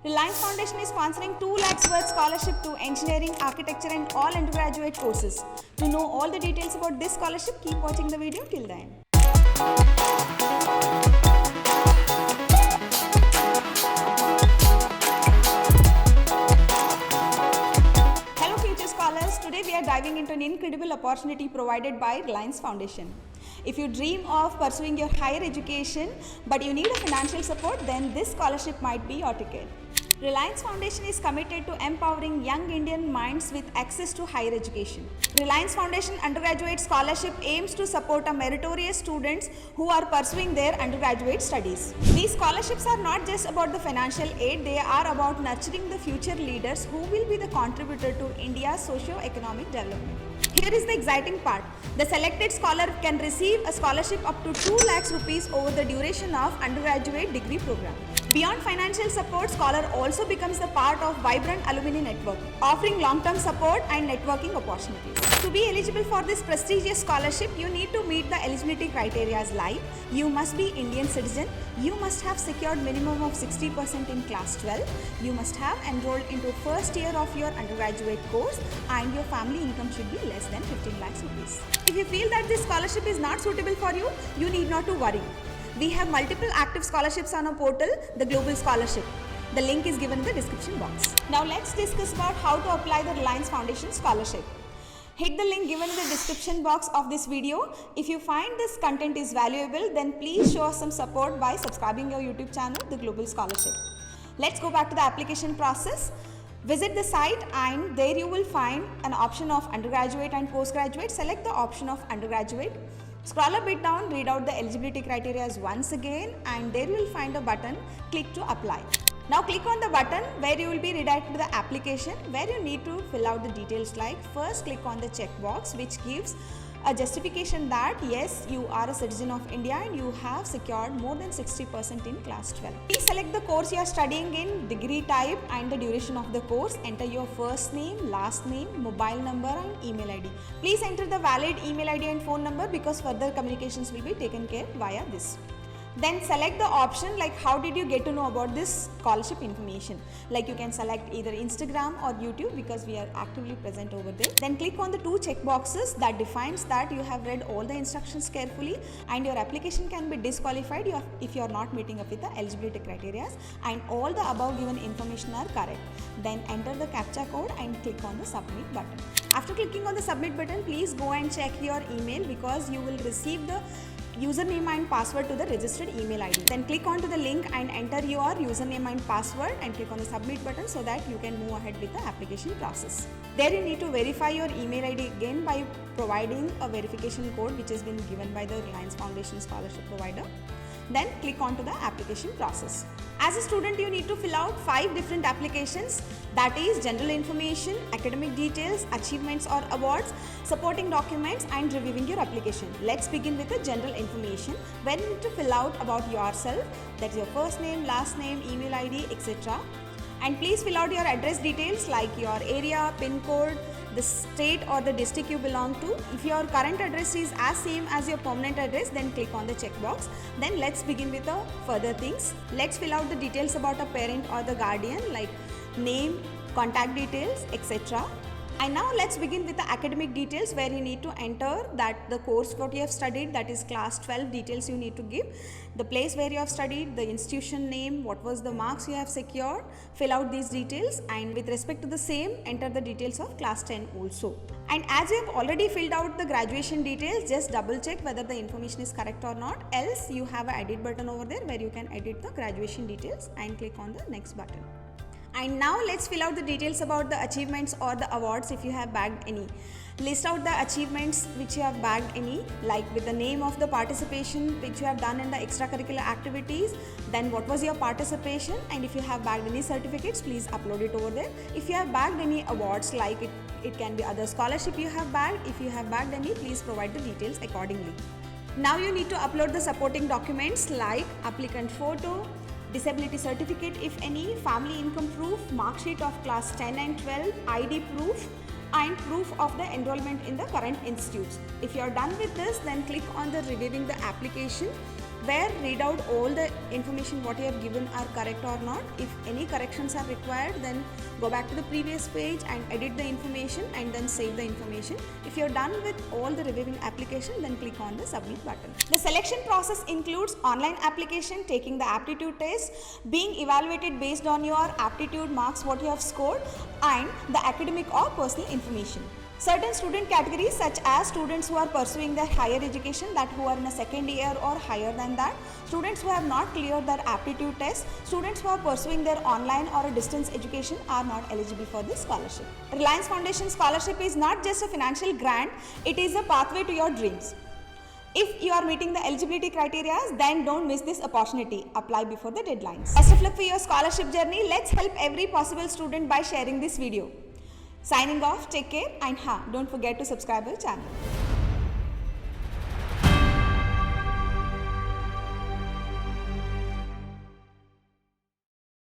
Reliance Foundation is sponsoring 2 lakhs worth scholarship to engineering, architecture and all undergraduate courses. To know all the details about this scholarship, keep watching the video till the end. Hello future scholars, today we are diving into an incredible opportunity provided by Reliance Foundation. If you dream of pursuing your higher education but you need a financial support, then this scholarship might be your ticket. Reliance Foundation is committed to empowering young Indian minds with access to higher education. Reliance Foundation Undergraduate Scholarship aims to support a meritorious students who are pursuing their undergraduate studies. These scholarships are not just about the financial aid, they are about nurturing the future leaders who will be the contributor to India's socio-economic development. Here is the exciting part. The selected scholar can receive a scholarship up to 2 lakhs rupees over the duration of undergraduate degree program. Beyond financial support, scholar also becomes the part of vibrant alumni network, offering long-term support and networking opportunities. To be eligible for this prestigious scholarship, you need to meet the eligibility criteria like you must be Indian citizen, you must have secured minimum of 60% in class 12, you must have enrolled into first year of your undergraduate course, and your family income should be less than 15 lakhs rupees. If you feel that this scholarship is not suitable for you, you need not to worry. We have multiple active scholarships on our portal, the Global Scholarship. The link is given in the description box. Now let's discuss about how to apply the Reliance Foundation scholarship. Hit the link given in the description box of this video. If you find this content is valuable, then please show us some support by subscribing your YouTube channel, the Global Scholarship. Let's go back to the application process. Visit the site and there you will find an option of undergraduate and postgraduate. Select the option of undergraduate. Scroll a bit down, read out the eligibility criteria once again, and there you will find a button, click to apply. Now click on the button where you will be redirected to the application where you need to fill out the details like first click on the checkbox which gives a justification that yes, you are a citizen of India and you have secured more than 60% in class 12. Please select the course you are studying in, degree type and the duration of the course. Enter your first name, last name, mobile number and email ID. Please enter the valid email ID and phone number because further communications will be taken care via this. Then select the option like how did you get to know about this scholarship information. Like you can select either Instagram or YouTube because we are actively present over there. Then click on the 2 check boxes that defines that you have read all the instructions carefully and your application can be disqualified if you are not meeting up with the eligibility criteria and all the above given information are correct. Then enter the CAPTCHA code and click on the submit button. After clicking on the submit button, please go and check your email because you will receive the username and password to the registered email ID. Then click onto the link and enter your username and password and click on the submit button so that you can move ahead with the application process. There you need to verify your email ID again by providing a verification code which has been given by the Reliance Foundation scholarship provider. Then click onto the application process. As a student, you need to fill out 5 different applications, that is general information, academic details, achievements or awards, supporting documents and reviewing your application. Let's begin with the general information where you need to fill out about yourself, that is your first name, last name, email ID, etc. And please fill out your address details like your area, pin code, the state or the district you belong to. If your current address is as same as your permanent address, then click on the checkbox. Then let's begin with the further things. Let's fill out the details about a parent or the guardian like name, contact details, etc. And now let's begin with the academic details where you need to enter that the course what you have studied, that is class 12 details you need to give, the place where you have studied, the institution name, what was the marks you have secured, fill out these details and with respect to the same enter the details of class 10 also. And as you have already filled out the graduation details, just double check whether the information is correct or not, else you have an edit button over there where you can edit the graduation details and click on the next button. And now let's fill out the details about the achievements or the awards if you have bagged any. List out the achievements which you have bagged any, like with the name of the participation which you have done in the extracurricular activities, then what was your participation, and if you have bagged any certificates, please upload it over there. If you have bagged any awards, like it can be other scholarship you have bagged, if you have bagged any, please provide the details accordingly. Now you need to upload the supporting documents like applicant photo, disability certificate if any, family income proof, mark sheet of class 10 and 12, ID proof and proof of the enrollment in the current institutes. If you are done with this, then click on the reviewing the application where read out all the information what you have given are correct or not. If any corrections are required, then go back to the previous page and edit the information and then save the information. If you're done with all the reviewing application, then click on the submit button. The selection process includes online application, taking the aptitude test, being evaluated based on your aptitude marks what you have scored, and the academic or personal information. Certain student categories such as students who are pursuing their higher education, that who are in a second year or higher than that, students who have not cleared their aptitude test, students who are pursuing their online or a distance education are not eligible for this scholarship. Reliance Foundation Scholarship is not just a financial grant, it is a pathway to your dreams. If you are meeting the eligibility criteria, then don't miss this opportunity. Apply before the deadlines. Best of luck for your scholarship journey. Let's help every possible student by sharing this video. Signing off, take care, and don't forget to subscribe our channel.